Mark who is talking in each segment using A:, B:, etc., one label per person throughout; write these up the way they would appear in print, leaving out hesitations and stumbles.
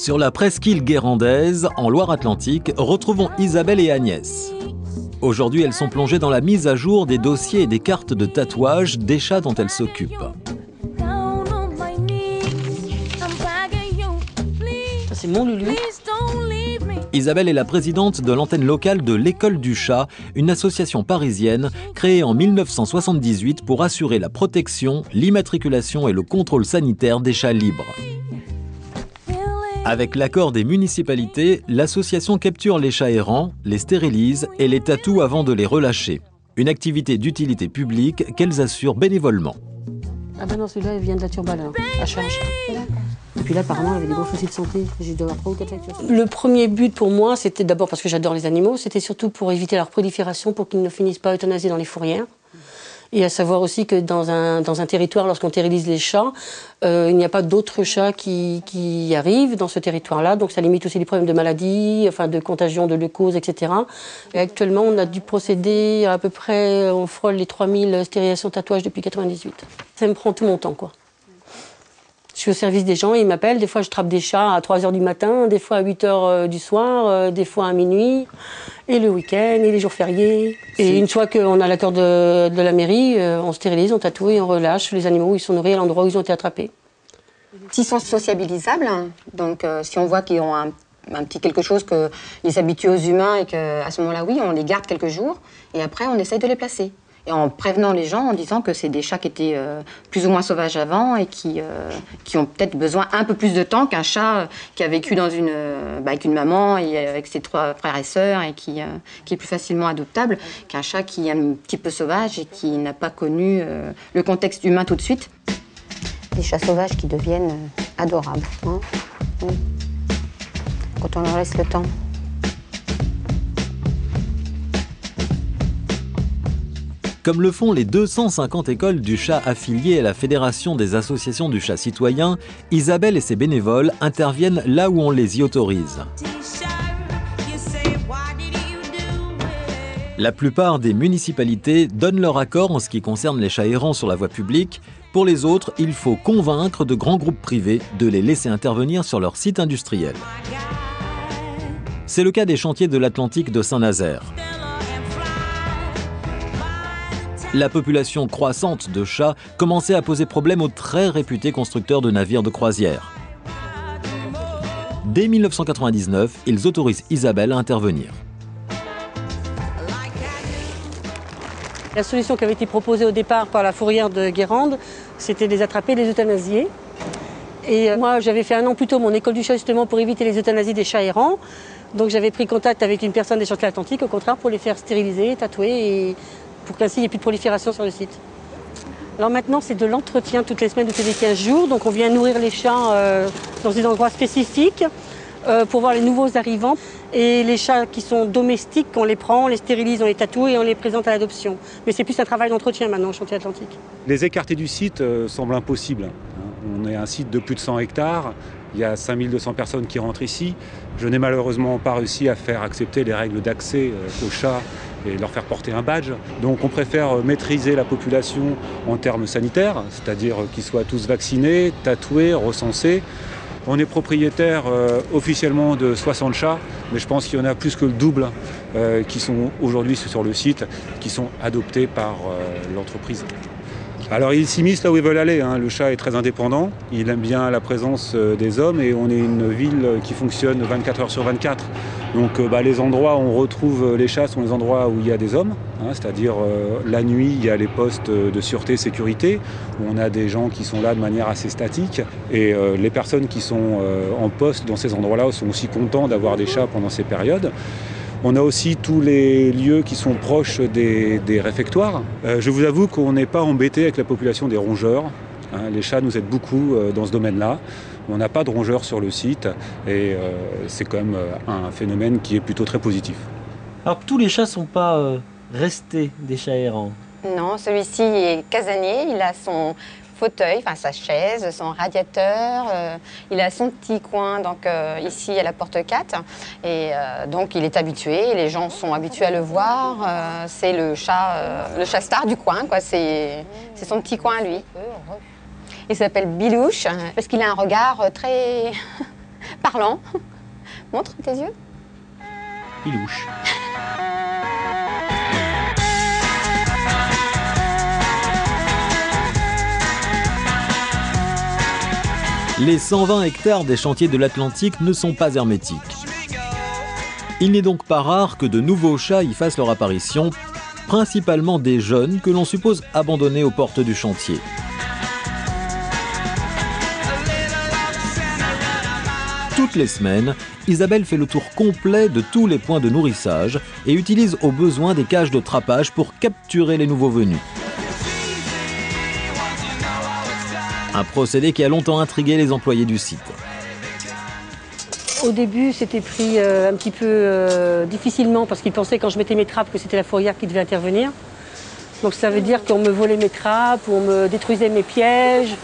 A: Sur la presqu'île guérandaise, en Loire-Atlantique, retrouvons Isabelle et Agnès. Aujourd'hui, elles sont plongées dans la mise à jour des dossiers et des cartes de tatouage des chats dont elles s'occupent.
B: C'est mon Lulu.
A: Isabelle est la présidente de l'antenne locale de l'École du Chat, une association parisienne créée en 1978 pour assurer la protection, l'immatriculation et le contrôle sanitaire des chats libres. Avec l'accord des municipalités, l'association capture les chats errants, les stérilise et les tatoue avant de les relâcher. Une activité d'utilité publique qu'elles assurent bénévolement.
B: Ah ben non, celui-là, il vient de la Turballe, à charge. Et puis là, apparemment, il avait des gros soucis de santé. J'ai dû avoir 3 ou 4 lectures. Le premier but pour moi, c'était d'abord parce que j'adore les animaux, c'était surtout pour éviter leur prolifération, pour qu'ils ne finissent pas euthanasiés dans les fourrières. Et à savoir aussi que dans un territoire, lorsqu'on stérilise les chats, il n'y a pas d'autres chats qui arrivent dans ce territoire-là. Donc ça limite aussi les problèmes de maladies, enfin de contagion, de leucose, etc. Et actuellement, on a dû procéder à peu près, on frôle les 3000 stérilisations tatouages depuis 1998. Ça me prend tout mon temps, quoi. Je suis au service des gens, ils m'appellent. Des fois, je trappe des chats à 3 h du matin, des fois à 8 h du soir, des fois à minuit, et le week-end, et les jours fériés. Et une fois qu'on a l'accord de la mairie, on stérilise, on tatoue et on relâche les animaux où ils sont nourris à l'endroit où ils ont été attrapés.
C: S'ils sont sociabilisables, donc si on voit qu'ils ont un petit quelque chose, qu'ils s'habituent aux humains et qu'à ce moment-là, oui, on les garde quelques jours, et après, on essaye de les placer. Et en prévenant les gens, en disant que c'est des chats qui étaient plus ou moins sauvages avant et qui ont peut-être besoin un peu plus de temps qu'un chat qui a vécu dans avec une maman et avec ses 3 frères et sœurs et qui est plus facilement adoptable qu'un chat qui est un petit peu sauvage et qui n'a pas connu le contexte humain tout de suite. Des chats sauvages qui deviennent adorables, hein, quand on leur laisse le temps.
A: Comme le font les 250 écoles du chat affiliées à la Fédération des associations du chat citoyen, Isabelle et ses bénévoles interviennent là où on les y autorise. La plupart des municipalités donnent leur accord en ce qui concerne les chats errants sur la voie publique. Pour les autres, il faut convaincre de grands groupes privés de les laisser intervenir sur leur site industriel. C'est le cas des chantiers de l'Atlantique de Saint-Nazaire. La population croissante de chats commençait à poser problème aux très réputés constructeurs de navires de croisière. Dès 1999, ils autorisent Isabelle à intervenir.
B: La solution qui avait été proposée au départ par la fourrière de Guérande, c'était de les attraper, de les euthanasier. Et moi, j'avais fait 1 an plus tôt mon école du chat justement pour éviter les euthanasies des chats errants. Donc j'avais pris contact avec une personne des chantiers de l'Atlantique, au contraire, pour les faire stériliser, tatouer et pour qu'ainsi il n'y ait plus de prolifération sur le site. Alors maintenant, c'est de l'entretien toutes les semaines ou tous les 15 jours. Donc on vient nourrir les chats dans des endroits spécifiques pour voir les nouveaux arrivants. Et les chats qui sont domestiques, on les prend, on les stérilise, on les tatoue et on les présente à l'adoption. Mais c'est plus un travail d'entretien maintenant au chantier Atlantique.
D: Les écarter du site semble impossible. On est un site de plus de 100 hectares. Il y a 5200 personnes qui rentrent ici. Je n'ai malheureusement pas réussi à faire accepter les règles d'accès aux chats et leur faire porter un badge. Donc on préfère maîtriser la population en termes sanitaires, c'est-à-dire qu'ils soient tous vaccinés, tatoués, recensés. On est propriétaire officiellement de 60 chats, mais je pense qu'il y en a plus que le double qui sont aujourd'hui sur le site, qui sont adoptés par l'entreprise. Alors ils s'immiscent là où ils veulent aller, hein. Le chat est très indépendant, il aime bien la présence des hommes et on est une ville qui fonctionne 24 heures sur 24. Donc les endroits où on retrouve les chats sont les endroits où il y a des hommes, hein, c'est-à-dire la nuit il y a les postes de sûreté et sécurité, où on a des gens qui sont là de manière assez statique et les personnes qui sont en poste dans ces endroits-là sont aussi contents d'avoir des chats pendant ces périodes. On a aussi tous les lieux qui sont proches des réfectoires. Je vous avoue qu'on n'est pas embêté avec la population des rongeurs. Hein, les chats nous aident beaucoup dans ce domaine-là. On n'a pas de rongeurs sur le site et c'est quand même un phénomène qui est plutôt très positif.
E: Alors tous les chats ne sont pas restés des chats errants.
C: Non, celui-ci est casanier, il a son fauteuil, enfin sa chaise, son radiateur, il a son petit coin donc ici à la porte 4 et donc il est habitué, les gens sont habitués à le voir, c'est le chat star du coin, quoi. C'est son petit coin à lui. Il s'appelle Bilouche parce qu'il a un regard très Parlant. Montre tes yeux.
E: Il louche.
A: Les 120 hectares des chantiers de l'Atlantique ne sont pas hermétiques. Il n'est donc pas rare que de nouveaux chats y fassent leur apparition, principalement des jeunes que l'on suppose abandonnés aux portes du chantier. Toutes les semaines, Isabelle fait le tour complet de tous les points de nourrissage et utilise au besoin des cages de trapage pour capturer les nouveaux venus. Un procédé qui a longtemps intrigué les employés du site.
B: Au début, c'était pris un petit peu difficilement parce qu'ils pensaient quand je mettais mes trappes que c'était la fourrière qui devait intervenir. Donc ça veut dire qu'on me volait mes trappes, ou on me détruisait mes pièges,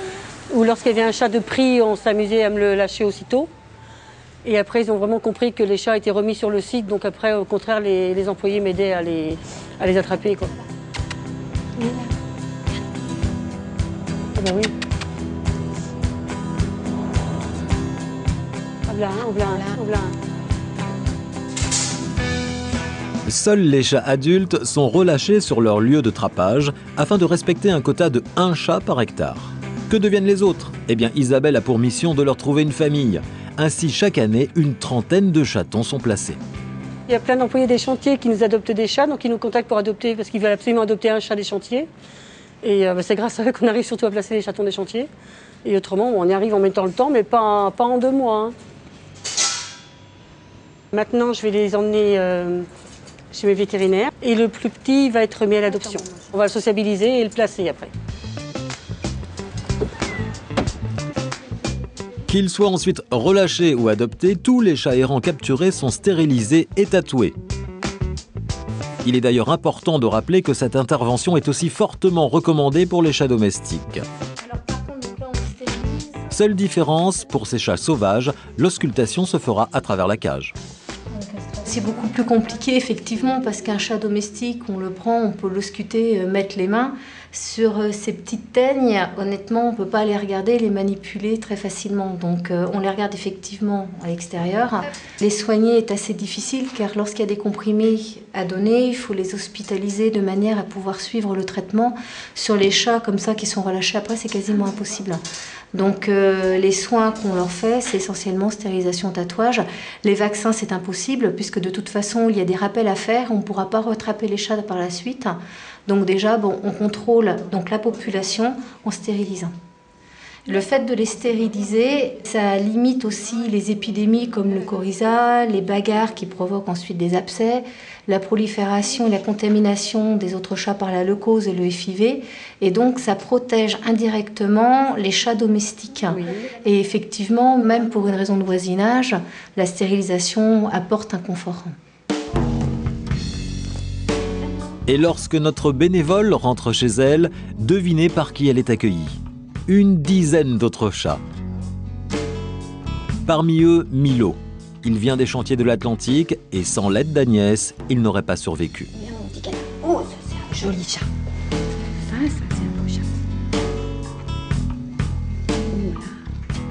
B: ou lorsqu'il y avait un chat de prix, on s'amusait à me le lâcher aussitôt. Et après, ils ont vraiment compris que les chats étaient remis sur le site, donc après, au contraire, les employés m'aidaient à les attraper, quoi. Ah ben oui.
A: Seuls les chats adultes sont relâchés sur leur lieu de trapage afin de respecter un quota de 1 chat par hectare. Que deviennent les autres? Eh bien, Isabelle a pour mission de leur trouver une famille. Ainsi, chaque année, une trentaine de chatons sont placés.
B: Il y a plein d'employés des chantiers qui nous adoptent des chats, donc ils nous contactent pour adopter, parce qu'ils veulent absolument adopter un chat des chantiers. Et c'est grâce à eux qu'on arrive surtout à placer les chatons des chantiers. Et autrement, on y arrive en mettant le temps, mais pas en 2 mois. Hein. Maintenant, je vais les emmener chez mes vétérinaires. Et le plus petit va être mis à l'adoption. On va le sociabiliser et le placer après.
A: Qu'ils soient ensuite relâchés ou adoptés, tous les chats errants capturés sont stérilisés et tatoués. Il est d'ailleurs important de rappeler que cette intervention est aussi fortement recommandée pour les chats domestiques. Seule différence, pour ces chats sauvages, l'auscultation se fera à travers la cage.
F: C'est beaucoup plus compliqué, effectivement, parce qu'un chat domestique, on le prend, on peut l'ausculter, mettre les mains. Sur ces petites teignes, honnêtement, on ne peut pas les regarder, les manipuler très facilement. Donc, on les regarde effectivement à l'extérieur. Les soigner est assez difficile, car lorsqu'il y a des comprimés à donner, il faut les hospitaliser de manière à pouvoir suivre le traitement. Sur les chats comme ça qui sont relâchés après, c'est quasiment impossible. Donc les soins qu'on leur fait, c'est essentiellement stérilisation, tatouage. Les vaccins, c'est impossible, puisque de toute façon, il y a des rappels à faire. On ne pourra pas rattraper les chats par la suite. Donc déjà, bon, on contrôle donc, la population en stérilisant. Le fait de les stériliser, ça limite aussi les épidémies comme le coryza, les bagarres qui provoquent ensuite des abcès, la prolifération et la contamination des autres chats par la leucose et le FIV. Et donc, ça protège indirectement les chats domestiques. Oui. Et effectivement, même pour une raison de voisinage, la stérilisation apporte un confort.
A: Et lorsque notre bénévole rentre chez elle, devinez par qui elle est accueillie. Une dizaine d'autres chats. Parmi eux, Milo. Il vient des chantiers de l'Atlantique et sans l'aide d'Agnès, il n'aurait pas survécu.
C: Oh, ça c'est un joli chat. Ça c'est un beau chat.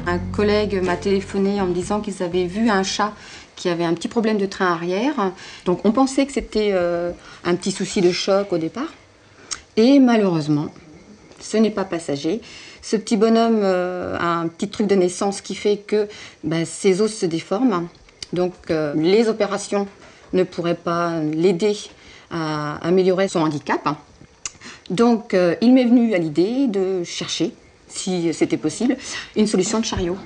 C: Un collègue m'a téléphoné en me disant qu'ils avaient vu un chat qui avait un petit problème de train arrière. Donc on pensait que c'était un petit souci de choc au départ. Et malheureusement, ce n'est pas passager. Ce petit bonhomme a un petit truc de naissance qui fait que ses os se déforment. Donc les opérations ne pourraient pas l'aider à améliorer son handicap. Donc il m'est venu à l'idée de chercher, si c'était possible, une solution de chariot.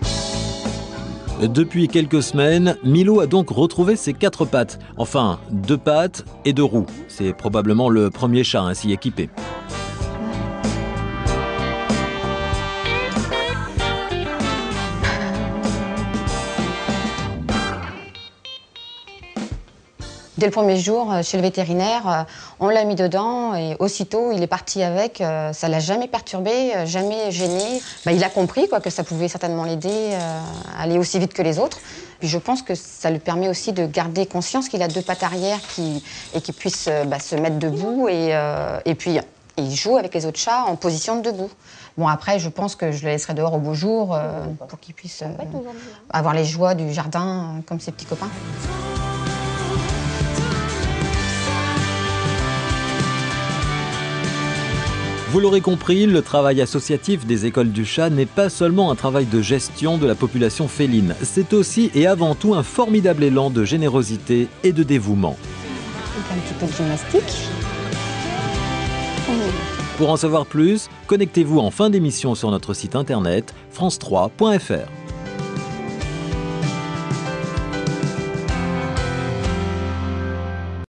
A: Depuis quelques semaines, Milo a donc retrouvé ses 4 pattes. Enfin, 2 pattes et 2 roues. C'est probablement le premier chat ainsi équipé.
C: Dès le premier jour, chez le vétérinaire, on l'a mis dedans et aussitôt, il est parti avec. Ça ne l'a jamais perturbé, jamais gêné. Il a compris que ça pouvait certainement l'aider à aller aussi vite que les autres. Puis je pense que ça lui permet aussi de garder conscience qu'il a 2 pattes arrière et qu'il puisse se mettre debout et puis Et il joue avec les autres chats en position de debout. Bon, après, je pense que je le laisserai dehors au beau jour pour qu'il puisse avoir les joies du jardin comme ses petits copains.
A: Vous l'aurez compris, le travail associatif des écoles du chat n'est pas seulement un travail de gestion de la population féline, c'est aussi et avant tout un formidable élan de générosité et de dévouement.
C: Un petit peu de gymnastique.
A: Pour en savoir plus, connectez-vous en fin d'émission sur notre site internet france3.fr.